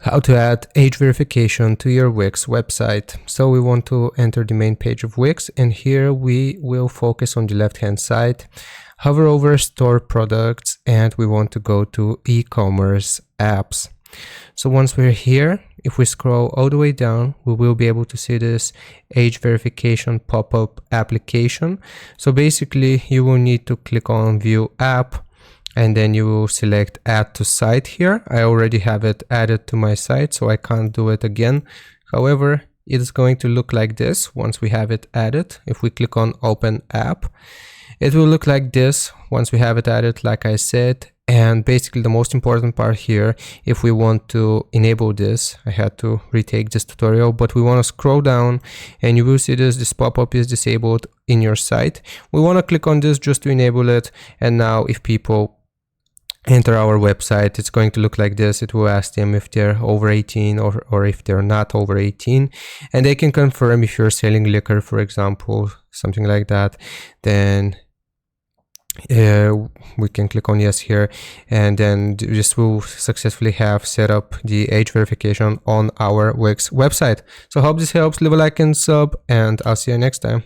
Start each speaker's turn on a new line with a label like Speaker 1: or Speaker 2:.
Speaker 1: How to add age verification to your Wix website. So we want to enter the main page of Wix, and here we will focus on the left hand side, hover over store products, and we want to go to e-commerce apps. So once we're here, if we scroll all the way down, we will be able to see this age verification pop-up application. So basically you will need to click on view app, and then you will select add to site here. I already have it added to my site, so I can't do it again. However, it's going to look like this once we have it added. If we click on open app, it will look like this once we have it added, like I said. And basically the most important part here, if we want to enable this, I had to retake this tutorial, but we want to scroll down and you will see this pop-up is disabled in your site. We want to click on this just to enable it. And now if people enter our website, it's going to look like this. It will ask them if they're over 18 or if they're not over 18, and they can confirm if you're selling liquor, for example, something like that. Then we can click on yes here, and then this will successfully have set up the age verification on our Wix website. So I hope this helps. Leave a like and sub, and I'll see you next time.